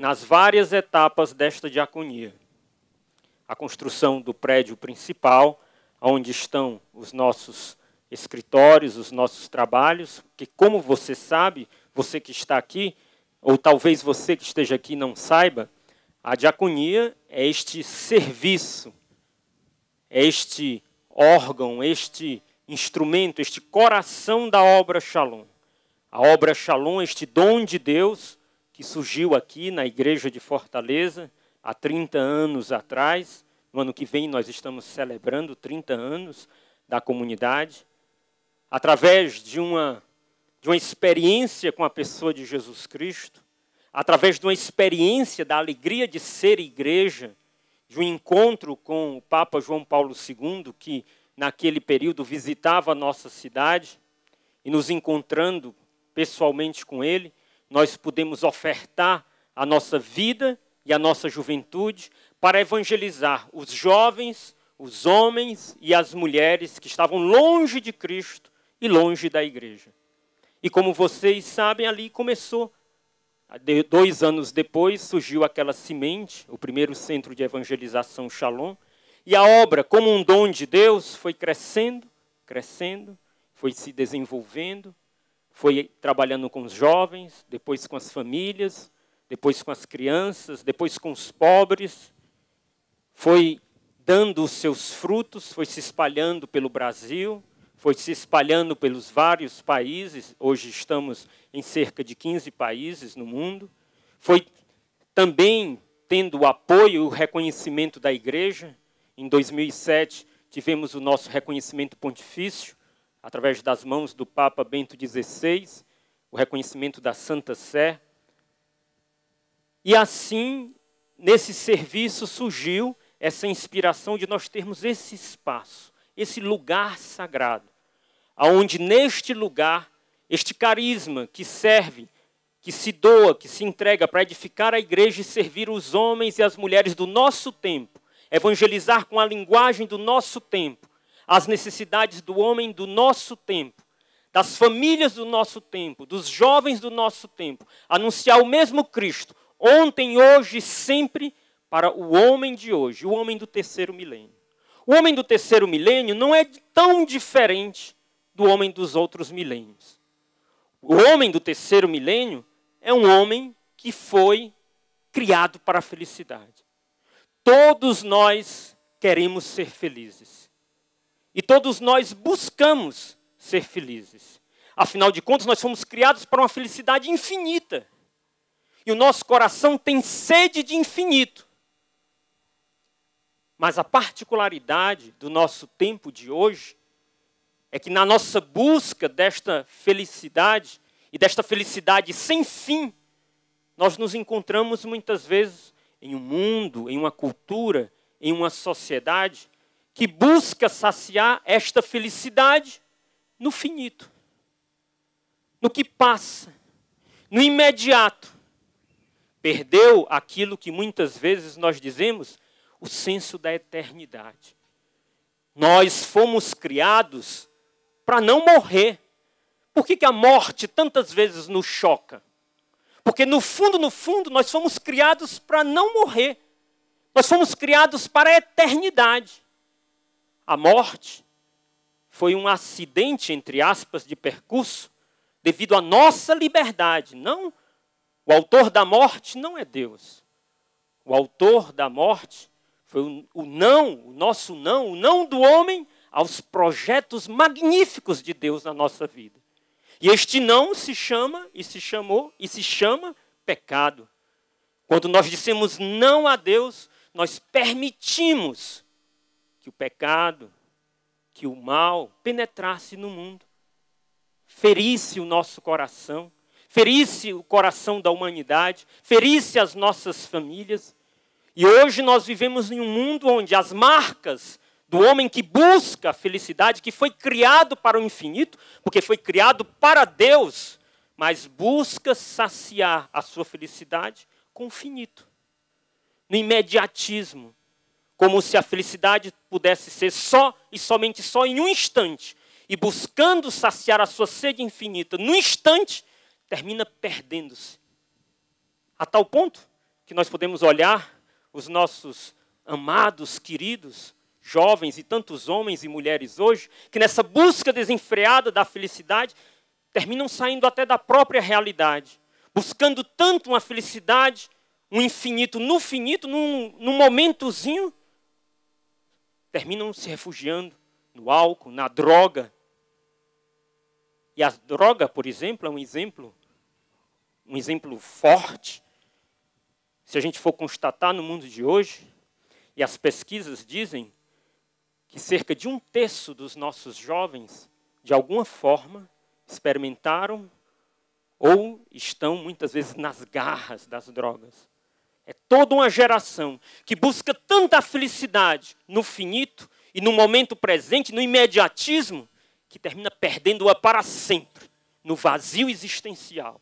nas várias etapas desta diaconia. A construção do prédio principal, onde estão os nossos escritórios, os nossos trabalhos, que, como você sabe, você que está aqui, ou talvez você que esteja aqui não saiba, a diaconia é este serviço, é este órgão, este instrumento, este coração da obra Shalom. A obra Shalom, este dom de Deus que surgiu aqui na igreja de Fortaleza há 30 anos atrás. No ano que vem nós estamos celebrando 30 anos da comunidade. Através de uma experiência com a pessoa de Jesus Cristo, através de uma experiência da alegria de ser igreja, de um encontro com o Papa João Paulo II, que naquele período visitava a nossa cidade, e nos encontrando pessoalmente com ele, nós pudemos ofertar a nossa vida e a nossa juventude para evangelizar os jovens, os homens e as mulheres que estavam longe de Cristo e longe da igreja. E como vocês sabem, ali começou. 2 anos depois surgiu aquela semente, o primeiro centro de evangelização Shalom, e a obra, como um dom de Deus, foi crescendo, crescendo, foi se desenvolvendo, foi trabalhando com os jovens, depois com as famílias, depois com as crianças, depois com os pobres, foi dando os seus frutos, foi se espalhando pelo Brasil, foi se espalhando pelos vários países, hoje estamos em cerca de 15 países no mundo, foi também tendo o apoio e o reconhecimento da igreja. Em 2007, tivemos o nosso reconhecimento pontifício, através das mãos do Papa Bento XVI, o reconhecimento da Santa Sé. E assim, nesse serviço surgiu essa inspiração de nós termos esse espaço, esse lugar sagrado, aonde neste lugar, este carisma que serve, que se doa, que se entrega para edificar a igreja e servir os homens e as mulheres do nosso tempo, evangelizar com a linguagem do nosso tempo, as necessidades do homem do nosso tempo, das famílias do nosso tempo, dos jovens do nosso tempo, anunciar o mesmo Cristo, ontem, hoje, sempre, para o homem de hoje, o homem do terceiro milênio. O homem do terceiro milênio não é tão diferente do homem dos outros milênios. O homem do terceiro milênio é um homem que foi criado para a felicidade. Todos nós queremos ser felizes. E todos nós buscamos ser felizes. Afinal de contas, nós fomos criados para uma felicidade infinita. E o nosso coração tem sede de infinito. Mas a particularidade do nosso tempo de hoje é que na nossa busca desta felicidade, e desta felicidade sem fim, nós nos encontramos muitas vezes em um mundo, em uma cultura, em uma sociedade que busca saciar esta felicidade no finito, no que passa, no imediato. Perdeu aquilo que muitas vezes nós dizemos, o senso da eternidade. Nós fomos criados para não morrer. Por que a morte tantas vezes nos choca? Porque no fundo, nós fomos criados para não morrer. Nós fomos criados para a eternidade. A morte foi um acidente, entre aspas, de percurso, devido à nossa liberdade. Não, o autor da morte não é Deus. O autor da morte foi o nosso não, o não do homem aos projetos magníficos de Deus na nossa vida. E este não se chama, e se chamou, e se chama pecado. Quando nós dissemos não a Deus, nós permitimos que o pecado, que o mal penetrasse no mundo, ferisse o nosso coração, ferisse o coração da humanidade, ferisse as nossas famílias. E hoje nós vivemos em um mundo onde as marcas do homem que busca a felicidade, que foi criado para o infinito, porque foi criado para Deus, mas busca saciar a sua felicidade com o finito, no imediatismo, como se a felicidade pudesse ser só e somente só em um instante, e buscando saciar a sua sede infinita no instante, termina perdendo-se. A tal ponto que nós podemos olhar os nossos amados, queridos, jovens e tantos homens e mulheres hoje, que nessa busca desenfreada da felicidade, terminam saindo até da própria realidade, buscando tanto uma felicidade, um infinito no finito, num momentozinho, terminam se refugiando no álcool, na droga. E a droga, por exemplo, é um exemplo forte. Se a gente for constatar no mundo de hoje, e as pesquisas dizem que cerca de 1/3 dos nossos jovens, de alguma forma, experimentaram ou estão, muitas vezes, nas garras das drogas. É toda uma geração que busca tanta felicidade no finito e no momento presente, no imediatismo, que termina perdendo-a para sempre, no vazio existencial.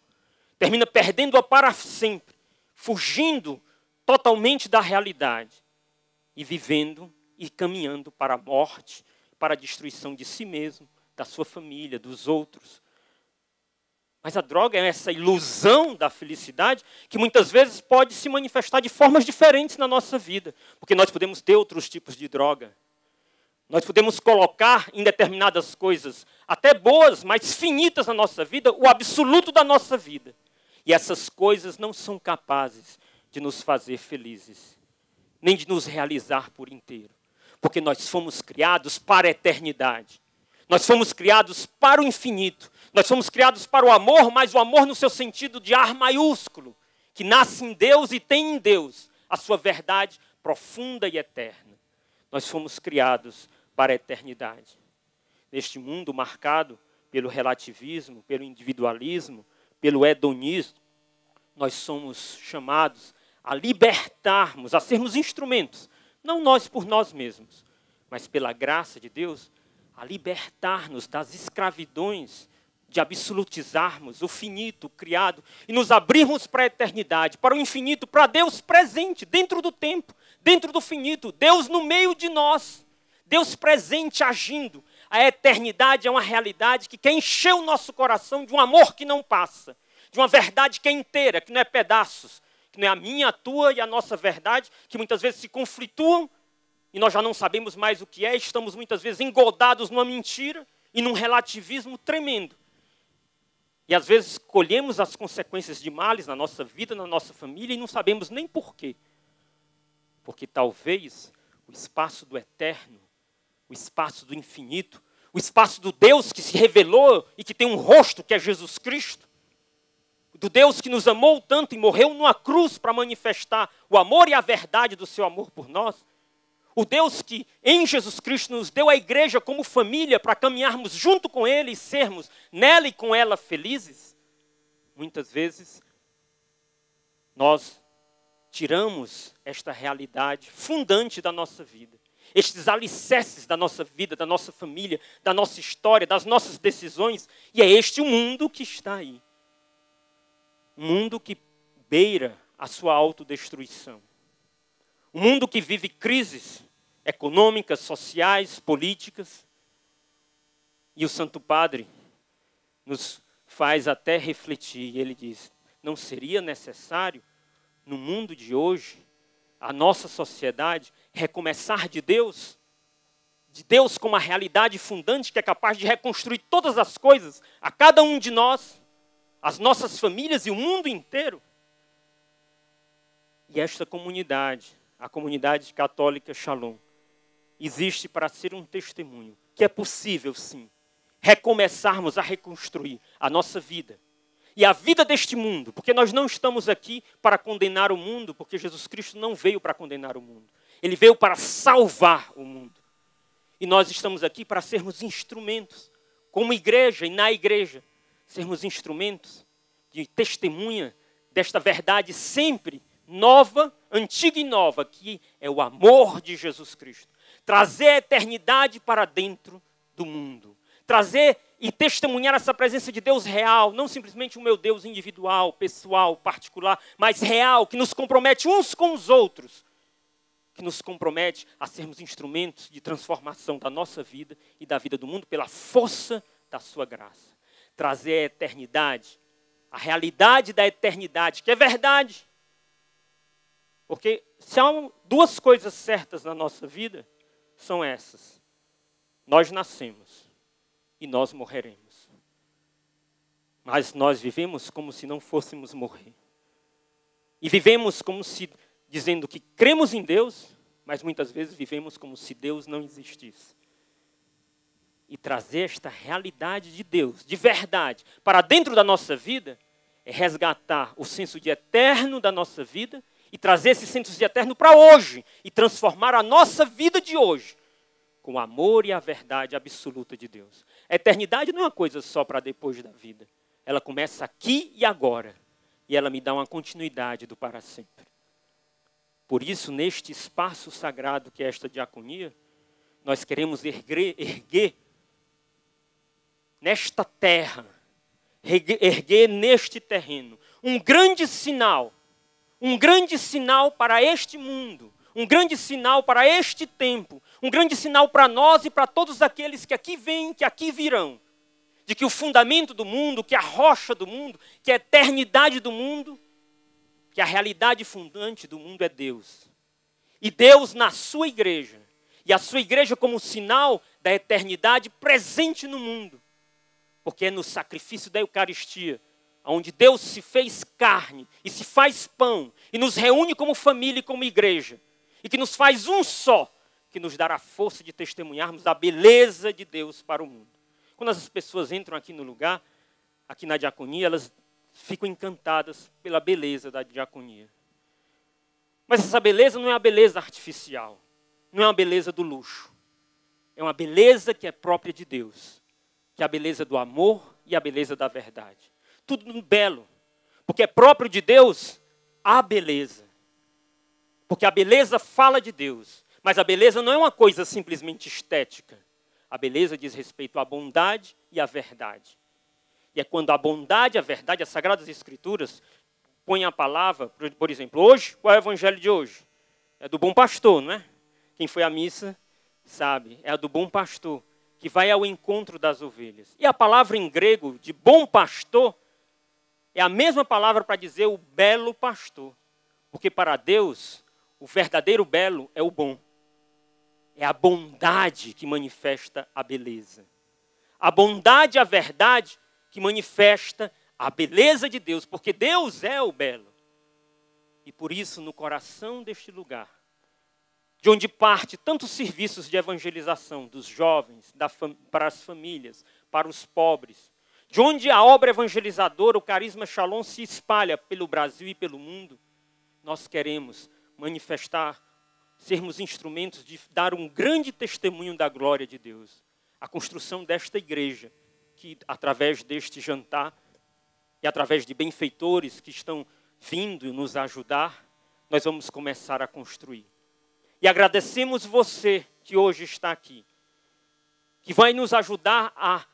Termina perdendo-a para sempre, fugindo totalmente da realidade e vivendo e caminhando para a morte, para a destruição de si mesmo, da sua família, dos outros. Mas a droga é essa ilusão da felicidade que muitas vezes pode se manifestar de formas diferentes na nossa vida. Porque nós podemos ter outros tipos de droga. Nós podemos colocar em determinadas coisas, até boas, mas finitas na nossa vida, o absoluto da nossa vida. E essas coisas não são capazes de nos fazer felizes, nem de nos realizar por inteiro. Porque nós fomos criados para a eternidade. Nós fomos criados para o infinito. Nós fomos criados para o amor, mas o amor no seu sentido de ar maiúsculo, que nasce em Deus e tem em Deus a sua verdade profunda e eterna. Nós fomos criados para a eternidade. Neste mundo marcado pelo relativismo, pelo individualismo, pelo hedonismo, nós somos chamados a libertarmos, a sermos instrumentos, não nós por nós mesmos, mas pela graça de Deus, a libertar-nos das escravidões de absolutizarmos o finito, o criado, e nos abrirmos para a eternidade, para o infinito, para Deus presente, dentro do tempo, dentro do finito, Deus no meio de nós, Deus presente agindo. A eternidade é uma realidade que quer encher o nosso coração de um amor que não passa, de uma verdade que é inteira, que não é pedaços, que não é a minha, a tua e a nossa verdade, que muitas vezes se conflituam e nós já não sabemos mais o que é, estamos muitas vezes engodados numa mentira e num relativismo tremendo. E às vezes colhemos as consequências de males na nossa vida, na nossa família, e não sabemos nem porquê. Porque talvez o espaço do eterno, o espaço do infinito, o espaço do Deus que se revelou e que tem um rosto que é Jesus Cristo, do Deus que nos amou tanto e morreu numa cruz para manifestar o amor e a verdade do seu amor por nós, o Deus que em Jesus Cristo nos deu a igreja como família para caminharmos junto com Ele e sermos nela e com ela felizes, muitas vezes nós tiramos esta realidade fundante da nossa vida, estes alicerces da nossa vida, da nossa família, da nossa história, das nossas decisões, e é este o mundo que está aí. Um mundo que beira a sua autodestruição. Um mundo que vive crises econômicas, sociais, políticas. E o Santo Padre nos faz até refletir. E ele diz, não seria necessário, no mundo de hoje, a nossa sociedade, recomeçar de Deus como a realidade fundante que é capaz de reconstruir todas as coisas, a cada um de nós, as nossas famílias e o mundo inteiro. E esta comunidade, a comunidade católica Shalom, existe para ser um testemunho, que é possível sim, recomeçarmos a reconstruir a nossa vida. E a vida deste mundo, porque nós não estamos aqui para condenar o mundo, porque Jesus Cristo não veio para condenar o mundo. Ele veio para salvar o mundo. E nós estamos aqui para sermos instrumentos, como igreja e na igreja, sermos instrumentos de testemunha desta verdade sempre nova, antiga e nova, que é o amor de Jesus Cristo. Trazer a eternidade para dentro do mundo. Trazer e testemunhar essa presença de Deus real, não simplesmente o meu Deus individual, pessoal, particular, mas real, que nos compromete uns com os outros, que nos compromete a sermos instrumentos de transformação da nossa vida e da vida do mundo pela força da sua graça. Trazer a eternidade, a realidade da eternidade, que é verdade, Porque se há duas coisas certas na nossa vida, são essas. Nós nascemos e nós morreremos. Mas nós vivemos como se não fôssemos morrer. E vivemos como se, dizendo que cremos em Deus, mas muitas vezes vivemos como se Deus não existisse. E trazer esta realidade de Deus, de verdade, para dentro da nossa vida, é resgatar o senso de eterno da nossa vida e trazer esse senso de eterno para hoje e transformar a nossa vida de hoje com o amor e a verdade absoluta de Deus. A eternidade não é uma coisa só para depois da vida. Ela começa aqui e agora. E ela me dá uma continuidade do para sempre. Por isso, neste espaço sagrado que é esta diaconia, nós queremos erguer nesta terra, erguer neste terreno, um grande sinal para este mundo, um grande sinal para este tempo, um grande sinal para nós e para todos aqueles que aqui vêm, que aqui virão, de que o fundamento do mundo, que a rocha do mundo, que a eternidade do mundo, que a realidade fundante do mundo é Deus. E Deus na sua igreja, e a sua igreja como sinal da eternidade presente no mundo. Porque é no sacrifício da Eucaristia, onde Deus se fez carne e se faz pão, e nos reúne como família e como igreja, e que nos faz um só, que nos dará força de testemunharmos a beleza de Deus para o mundo. Quando as pessoas entram aqui no lugar, aqui na diaconia, elas ficam encantadas pela beleza da diaconia. Mas essa beleza não é a beleza artificial, não é uma beleza do luxo. É uma beleza que é própria de Deus, que é a beleza do amor e a beleza da verdade. Tudo belo, porque é próprio de Deus a beleza. Porque a beleza fala de Deus, mas a beleza não é uma coisa simplesmente estética. A beleza diz respeito à bondade e à verdade. E é quando a bondade, a verdade, as Sagradas Escrituras põem a palavra, por exemplo, hoje, qual é o evangelho de hoje? É do bom pastor, não é? Quem foi à missa sabe, é a do bom pastor, que vai ao encontro das ovelhas. E a palavra em grego de bom pastor é a mesma palavra para dizer o belo pastor. Porque para Deus, o verdadeiro belo é o bom. É a bondade que manifesta a beleza. A bondade e a verdade que manifesta a beleza de Deus, porque Deus é o belo. E por isso, no coração deste lugar, de onde parte tantos serviços de evangelização dos jovens, para as famílias, para os pobres, de onde a obra evangelizadora, o carisma Shalom se espalha pelo Brasil e pelo mundo, nós queremos manifestar, sermos instrumentos de dar um grande testemunho da glória de Deus. A construção desta igreja, que através deste jantar e através de benfeitores que estão vindo nos ajudar, nós vamos começar a construir. E agradecemos você que hoje está aqui, que vai nos ajudar a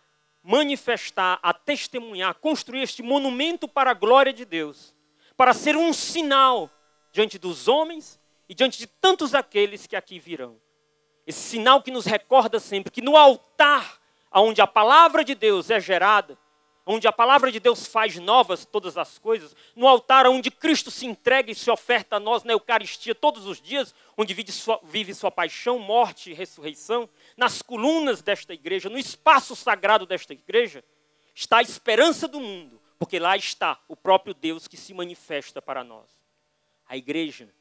manifestar, a testemunhar, a construir este monumento para a glória de Deus, para ser um sinal diante dos homens e diante de tantos aqueles que aqui virão. Esse sinal que nos recorda sempre que no altar, onde a palavra de Deus é gerada, onde a palavra de Deus faz novas todas as coisas, no altar onde Cristo se entrega e se oferta a nós na Eucaristia todos os dias, onde vive sua paixão, morte e ressurreição, nas colunas desta igreja, no espaço sagrado desta igreja, está a esperança do mundo, porque lá está o próprio Deus que se manifesta para nós. A igreja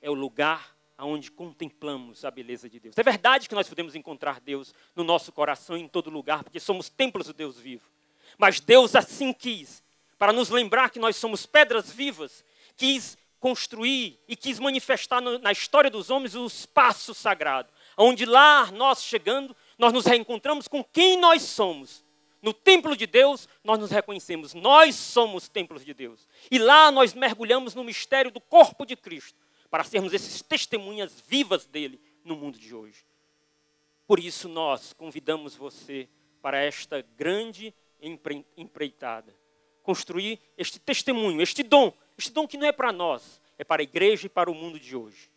é o lugar onde contemplamos a beleza de Deus. É verdade que nós podemos encontrar Deus no nosso coração, em todo lugar, porque somos templos do Deus vivo. Mas Deus assim quis, para nos lembrar que nós somos pedras vivas, quis construir e quis manifestar na história dos homens o espaço sagrado, onde lá, nós chegando, nós nos reencontramos com quem nós somos. No templo de Deus, nós nos reconhecemos, nós somos templos de Deus. E lá nós mergulhamos no mistério do corpo de Cristo, para sermos esses testemunhas vivas dele no mundo de hoje. Por isso nós convidamos você para esta grande empreitada. Construir este testemunho, este dom que não é para nós, é para a igreja e para o mundo de hoje.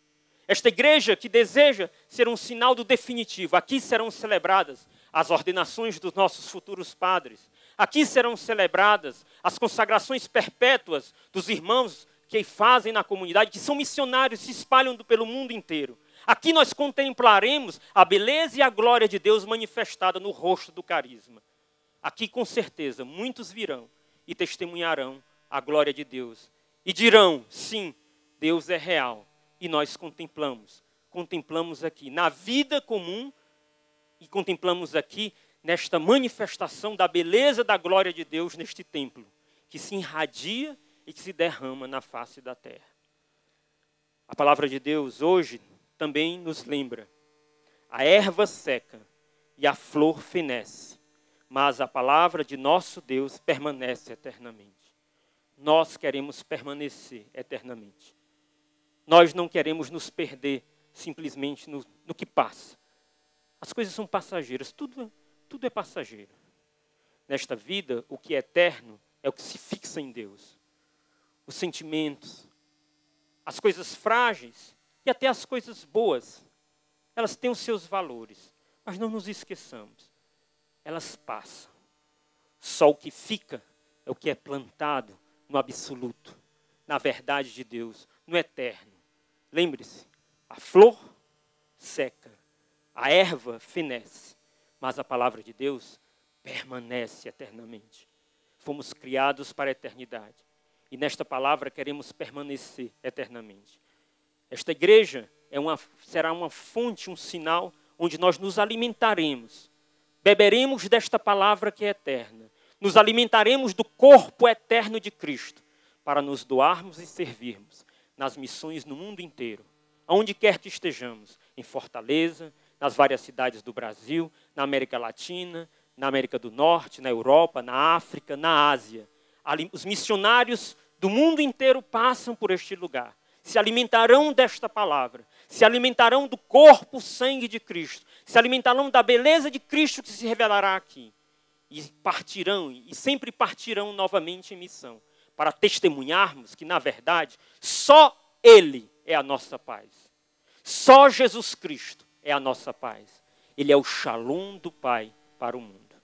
Esta igreja que deseja ser um sinal do definitivo. Aqui serão celebradas as ordenações dos nossos futuros padres. Aqui serão celebradas as consagrações perpétuas dos irmãos que fazem na comunidade, que são missionários, se espalham pelo mundo inteiro. Aqui nós contemplaremos a beleza e a glória de Deus manifestada no rosto do carisma. Aqui, com certeza, muitos virão e testemunharão a glória de Deus. E dirão, sim, Deus é real. E nós contemplamos aqui na vida comum e contemplamos aqui nesta manifestação da beleza da glória de Deus neste templo, que se irradia e que se derrama na face da terra. A palavra de Deus hoje também nos lembra: a erva seca e a flor fenece, mas a palavra de nosso Deus permanece eternamente. Nós queremos permanecer eternamente. Nós não queremos nos perder simplesmente no que passa. As coisas são passageiras, tudo é passageiro. Nesta vida, o que é eterno é o que se fixa em Deus. Os sentimentos, as coisas frágeis e até as coisas boas, elas têm os seus valores, mas não nos esqueçamos, elas passam. Só o que fica é o que é plantado no absoluto, na verdade de Deus, no eterno. Lembre-se, a flor seca, a erva fenece, mas a palavra de Deus permanece eternamente. Fomos criados para a eternidade. E nesta palavra queremos permanecer eternamente. Esta igreja será uma fonte, um sinal, onde nós nos alimentaremos. Beberemos desta palavra que é eterna. Nos alimentaremos do corpo eterno de Cristo, para nos doarmos e servirmos nas missões no mundo inteiro. Aonde quer que estejamos, em Fortaleza, nas várias cidades do Brasil, na América Latina, na América do Norte, na Europa, na África, na Ásia. Os missionários do mundo inteiro passam por este lugar. Se alimentarão desta palavra, se alimentarão do corpo, sangue de Cristo, se alimentarão da beleza de Cristo que se revelará aqui. E partirão, e sempre partirão novamente em missão, para testemunharmos que, na verdade, só Ele é a nossa paz. Só Jesus Cristo é a nossa paz. Ele é o Shalom do Pai para o mundo.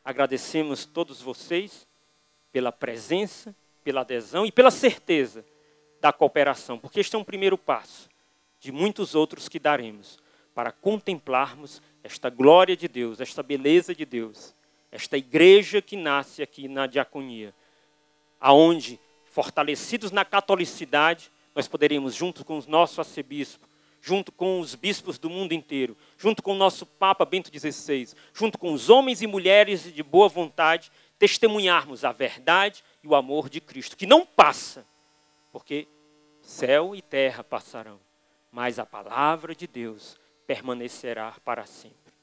Agradecemos todos vocês pela presença, pela adesão e pela certeza da cooperação, porque este é um primeiro passo de muitos outros que daremos para contemplarmos esta glória de Deus, esta beleza de Deus, esta igreja que nasce aqui na diaconia, aonde, fortalecidos na catolicidade, nós poderemos, junto com o nosso arcebispo, junto com os bispos do mundo inteiro, junto com o nosso Papa Bento XVI, junto com os homens e mulheres de boa vontade, testemunharmos a verdade e o amor de Cristo, que não passa, porque céu e terra passarão, mas a palavra de Deus permanecerá para sempre.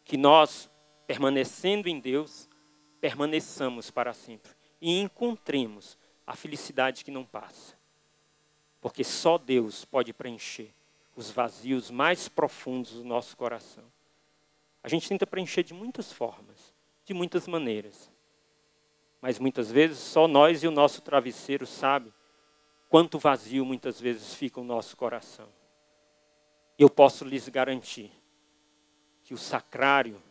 Que nós, permanecendo em Deus, permaneçamos para sempre e encontremos a felicidade que não passa. Porque só Deus pode preencher os vazios mais profundos do nosso coração. A gente tenta preencher de muitas formas, de muitas maneiras. Mas muitas vezes só nós e o nosso travesseiro sabem quanto vazio muitas vezes fica o nosso coração. E eu posso lhes garantir que o sacrário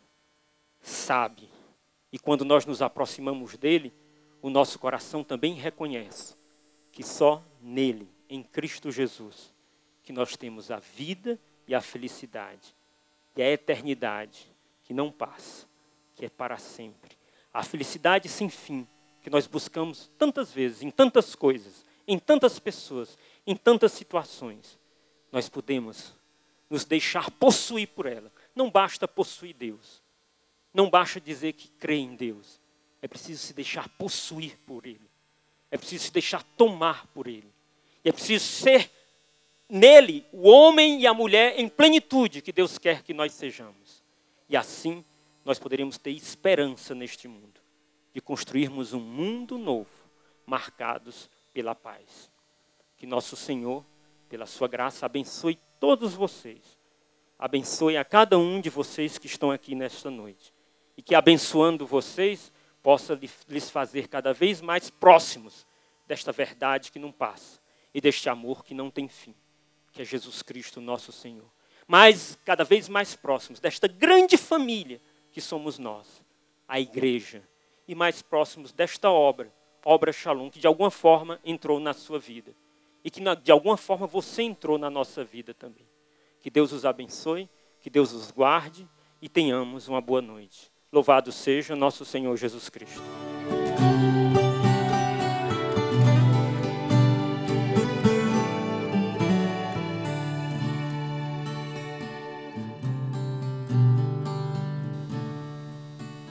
sabe. E quando nós nos aproximamos dele, o nosso coração também reconhece que só nele, em Cristo Jesus, que nós temos a vida e a felicidade. E a eternidade que não passa, que é para sempre. A felicidade sem fim, que nós buscamos tantas vezes, em tantas coisas, em tantas pessoas, em tantas situações. Nós podemos nos deixar possuir por ela. Não basta possuir Deus. Não basta dizer que crê em Deus. É preciso se deixar possuir por Ele. É preciso se deixar tomar por Ele. E é preciso ser nele o homem e a mulher em plenitude que Deus quer que nós sejamos. E assim nós poderemos ter esperança neste mundo. De construirmos um mundo novo, marcados pela paz. Que nosso Senhor, pela sua graça, abençoe todos vocês. Abençoe a cada um de vocês que estão aqui nesta noite. E que abençoando vocês, possa lhes fazer cada vez mais próximos desta verdade que não passa. E deste amor que não tem fim. Que é Jesus Cristo, nosso Senhor. Mas cada vez mais próximos desta grande família que somos nós. A igreja. E mais próximos desta obra, Obra Shalom, que de alguma forma entrou na sua vida. E que de alguma forma você entrou na nossa vida também. Que Deus os abençoe, que Deus os guarde e tenhamos uma boa noite. Louvado seja nosso Senhor Jesus Cristo.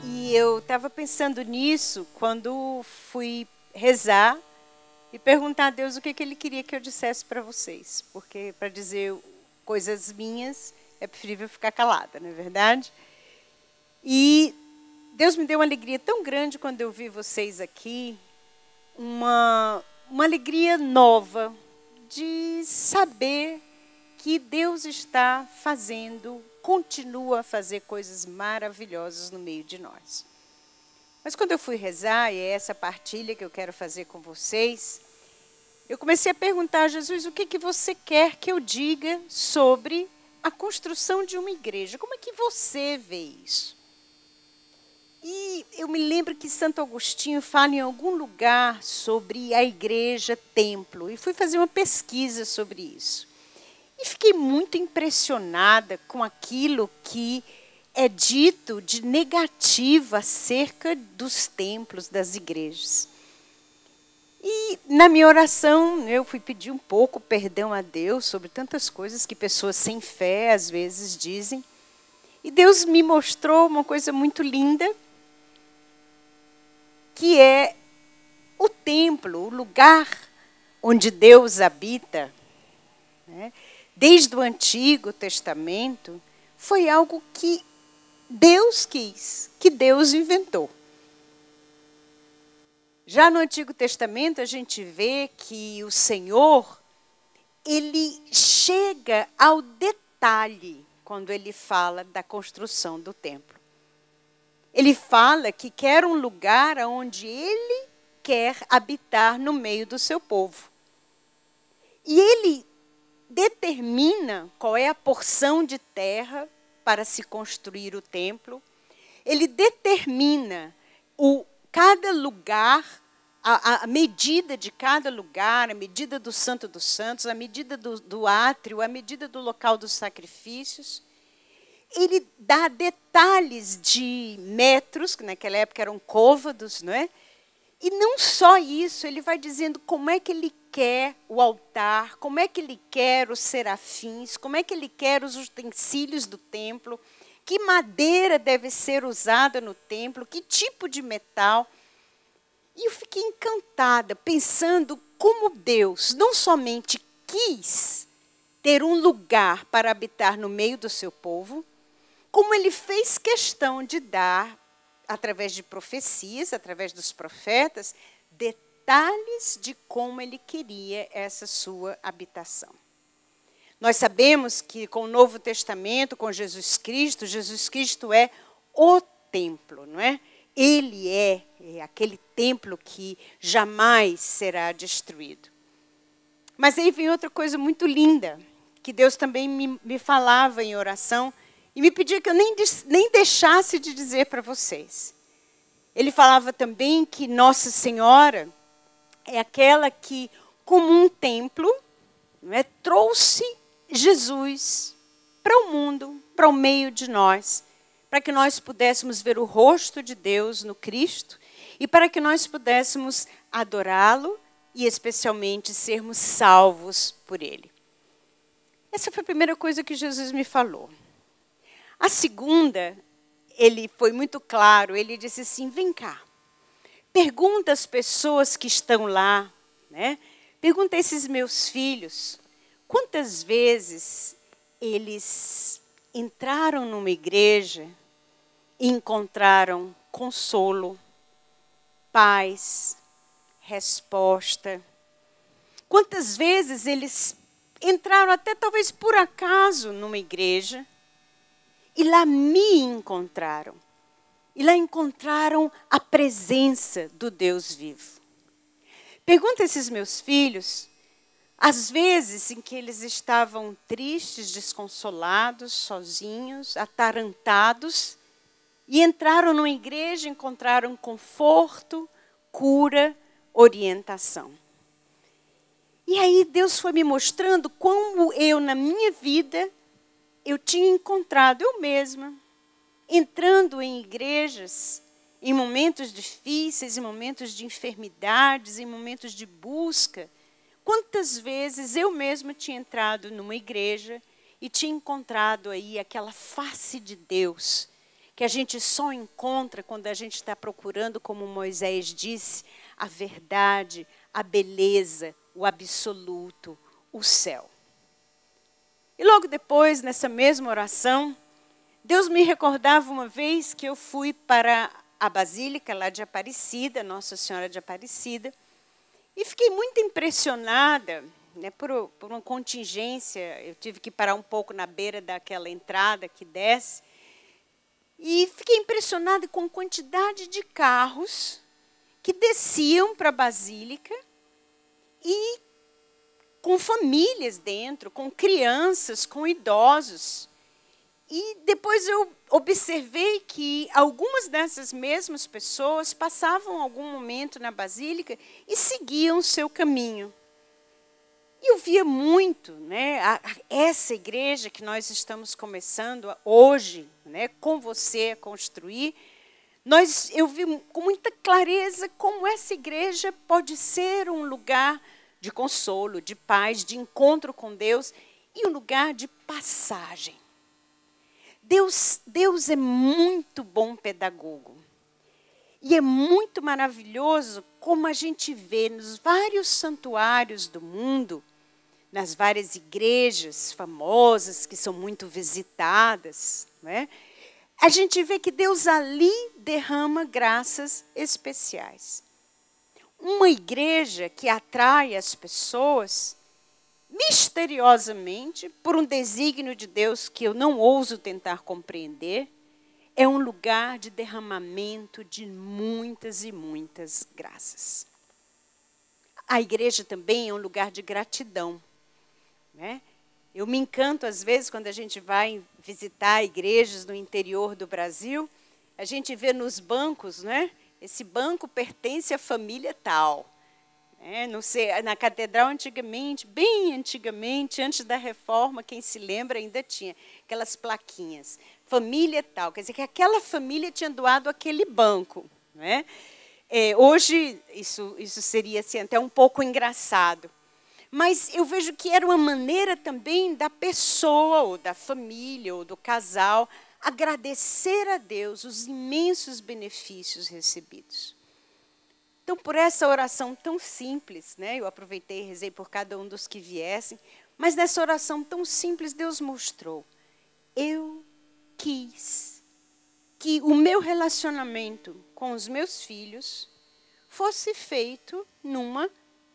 E eu estava pensando nisso quando fui rezar e perguntar a Deus o que Ele queria que eu dissesse para vocês. Porque para dizer coisas minhas é preferível ficar calada, não é verdade? E Deus me deu uma alegria tão grande quando eu vi vocês aqui, uma alegria nova de saber que Deus está fazendo, continua a fazer coisas maravilhosas no meio de nós. Mas quando eu fui rezar, e é essa partilha que eu quero fazer com vocês, eu comecei a perguntar a Jesus o que você quer que eu diga sobre a construção de uma igreja. Como é que você vê isso? E eu me lembro que Santo Agostinho fala em algum lugar sobre a igreja templo. E fui fazer uma pesquisa sobre isso. E fiquei muito impressionada com aquilo que é dito de negativo acerca dos templos, das igrejas. E na minha oração, eu fui pedir um pouco perdão a Deus sobre tantas coisas que pessoas sem fé às vezes dizem. E Deus me mostrou uma coisa muito linda, que é o templo, o lugar onde Deus habita, né? Desde o Antigo Testamento, foi algo que Deus quis, que Deus inventou. Já no Antigo Testamento, a gente vê que o Senhor, Ele chega ao detalhe quando Ele fala da construção do templo. Ele fala que quer um lugar onde Ele quer habitar no meio do seu povo. E Ele determina qual é a porção de terra para se construir o templo. Ele determina cada lugar, a medida de cada lugar, a medida do Santo dos Santos, a medida do átrio, a medida do local dos sacrifícios. Ele dá detalhes de metros, que naquela época eram côvados, não é? E não só isso, ele vai dizendo como é que ele quer o altar, como é que ele quer os serafins, como é que ele quer os utensílios do templo, que madeira deve ser usada no templo, que tipo de metal. E eu fiquei encantada, pensando como Deus não somente quis ter um lugar para habitar no meio do seu povo, como Ele fez questão de dar, através de profecias, através dos profetas, detalhes de como Ele queria essa sua habitação. Nós sabemos que com o Novo Testamento, com Jesus Cristo é o templo, não é? Ele é aquele templo que jamais será destruído. Mas aí vem outra coisa muito linda, que Deus também me falava em oração, e me pedia que eu nem deixasse de dizer para vocês. Ele falava também que Nossa Senhora é aquela que, como um templo, não é, trouxe Jesus para o mundo, para o meio de nós, para que nós pudéssemos ver o rosto de Deus no Cristo e para que nós pudéssemos adorá-lo e, especialmente, sermos salvos por Ele. Essa foi a primeira coisa que Jesus me falou. A segunda, ele foi muito claro, ele disse assim, vem cá, pergunta às pessoas que estão lá, né? Pergunta a esses meus filhos, quantas vezes eles entraram numa igreja e encontraram consolo, paz, resposta. Quantas vezes eles entraram até talvez por acaso numa igreja e lá me encontraram. E lá encontraram a presença do Deus vivo. Pergunta a esses meus filhos, às vezes em que eles estavam tristes, desconsolados, sozinhos, atarantados, e entraram numa igreja, encontraram conforto, cura, orientação. E aí Deus foi me mostrando como eu, na minha vida, eu tinha encontrado eu mesma, entrando em igrejas, em momentos difíceis, em momentos de enfermidades, em momentos de busca. Quantas vezes eu mesma tinha entrado numa igreja e tinha encontrado aí aquela face de Deus, que a gente só encontra quando a gente está procurando, como Moisés disse, a verdade, a beleza, o absoluto, o céu. E logo depois, nessa mesma oração, Deus me recordava uma vez que eu fui para a Basílica lá de Aparecida, Nossa Senhora de Aparecida, e fiquei muito impressionada, né, por uma contingência. Eu tive que parar um pouco na beira daquela entrada que desce, e fiquei impressionada com a quantidade de carros que desciam para a Basílica e com famílias dentro, com crianças, com idosos. E depois eu observei que algumas dessas mesmas pessoas passavam algum momento na Basílica e seguiam o seu caminho. E eu via muito, né, essa igreja que nós estamos começando hoje, né, com você a construir. Eu vi com muita clareza como essa igreja pode ser um lugar de consolo, de paz, de encontro com Deus e um lugar de passagem. Deus é muito bom pedagogo. E é muito maravilhoso como a gente vê nos vários santuários do mundo, nas várias igrejas famosas que são muito visitadas, né? A gente vê que Deus ali derrama graças especiais. Uma igreja que atrai as pessoas misteriosamente, por um desígnio de Deus que eu não ouso tentar compreender, é um lugar de derramamento de muitas e muitas graças. A igreja também é um lugar de gratidão, né? Eu me encanto, às vezes, quando a gente vai visitar igrejas no interior do Brasil, a gente vê nos bancos, né? Esse banco pertence à família tal. Não sei, na catedral antigamente, bem antigamente, antes da reforma, quem se lembra ainda tinha aquelas plaquinhas. Família tal, quer dizer que aquela família tinha doado aquele banco. Né? Hoje, isso seria assim, até um pouco engraçado. Mas eu vejo que era uma maneira também da pessoa, ou da família, ou do casal, agradecer a Deus os imensos benefícios recebidos. Então, por essa oração tão simples, né, eu aproveitei e rezei por cada um dos que viessem, mas nessa oração tão simples, Deus mostrou: eu quis que o meu relacionamento com os meus filhos fosse feito numa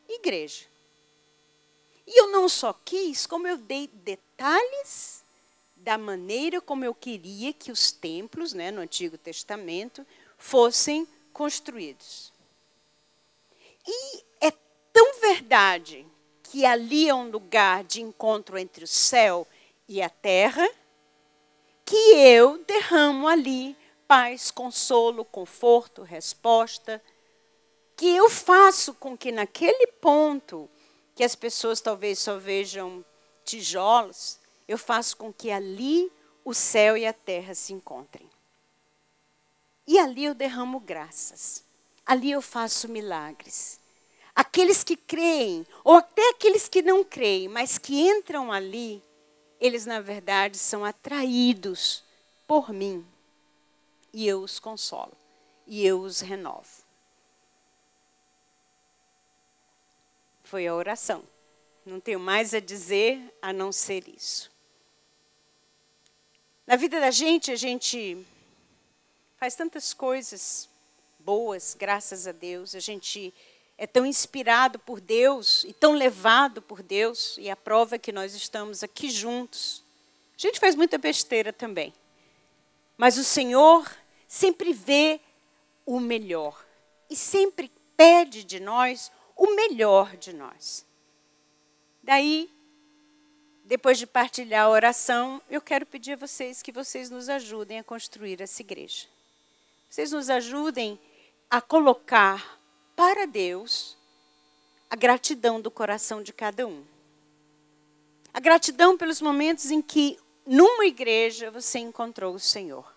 igreja. E eu não só quis, como eu dei detalhes da maneira como eu queria que os templos, né, no Antigo Testamento, fossem construídos. E é tão verdade que ali é um lugar de encontro entre o céu e a terra, que eu derramo ali paz, consolo, conforto, resposta, que eu faço com que naquele ponto que as pessoas talvez só vejam tijolos, eu faço com que ali o céu e a terra se encontrem. E ali eu derramo graças. Ali eu faço milagres. Aqueles que creem, ou até aqueles que não creem, mas que entram ali, eles, na verdade, são atraídos por mim. E eu os consolo. E eu os renovo. Foi a oração. Não tenho mais a dizer a não ser isso. Na vida da gente, a gente faz tantas coisas boas, graças a Deus. A gente é tão inspirado por Deus e tão levado por Deus. E a prova é que nós estamos aqui juntos. A gente faz muita besteira também. Mas o Senhor sempre vê o melhor. E sempre pede de nós o melhor de nós. Daí, depois de partilhar a oração, eu quero pedir a vocês que vocês nos ajudem a construir essa igreja. Vocês nos ajudem a colocar para Deus a gratidão do coração de cada um. A gratidão pelos momentos em que, numa igreja, você encontrou o Senhor.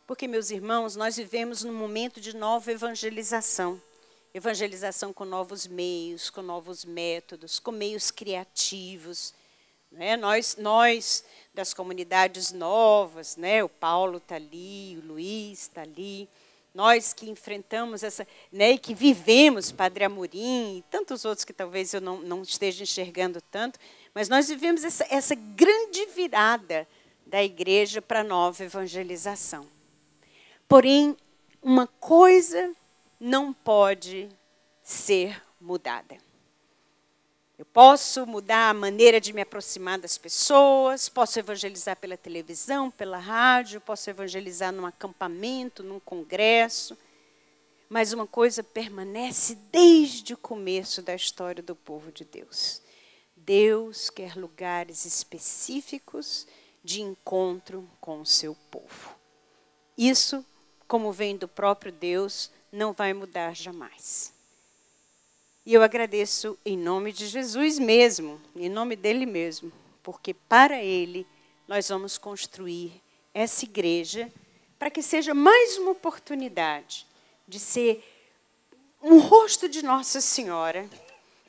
Porque, meus irmãos, nós vivemos num momento de nova evangelização. Evangelização com novos meios, com novos métodos, com meios criativos. Né? Nós, das comunidades novas, né? O Paulo está ali, o Luiz está ali. Nós que enfrentamos essa, né, e que vivemos Padre Amorim e tantos outros que talvez eu não esteja enxergando tanto, mas nós vivemos essa grande virada da igreja para a nova evangelização. Porém, uma coisa não pode ser mudada. Eu posso mudar a maneira de me aproximar das pessoas, posso evangelizar pela televisão, pela rádio, posso evangelizar num acampamento, num congresso, mas uma coisa permanece desde o começo da história do povo de Deus. Deus quer lugares específicos de encontro com o seu povo. Isso, como vem do próprio Deus, não vai mudar jamais. E eu agradeço em nome de Jesus mesmo, em nome dele mesmo, porque para ele nós vamos construir essa igreja para que seja mais uma oportunidade de ser um rosto de Nossa Senhora,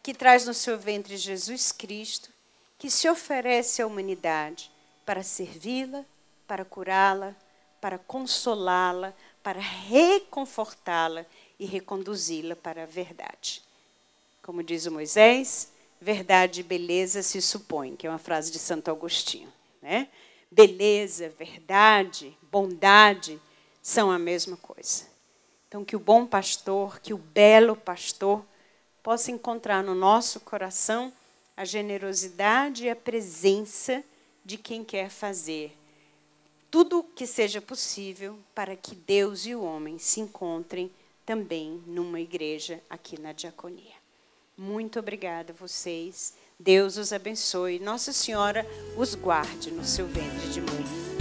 que traz no seu ventre Jesus Cristo, que se oferece à humanidade para servi-la, para curá-la, para consolá-la, para reconfortá-la e reconduzi-la para a verdade. Como diz o Moisés, verdade e beleza se supõem, que é uma frase de Santo Agostinho. Né? Beleza, verdade, bondade são a mesma coisa. Então, que o bom pastor, que o belo pastor, possa encontrar no nosso coração a generosidade e a presença de quem quer fazer tudo o que seja possível para que Deus e o homem se encontrem também numa igreja aqui na diaconia. Muito obrigada a vocês. Deus os abençoe. Nossa Senhora os guarde no seu ventre de mãe.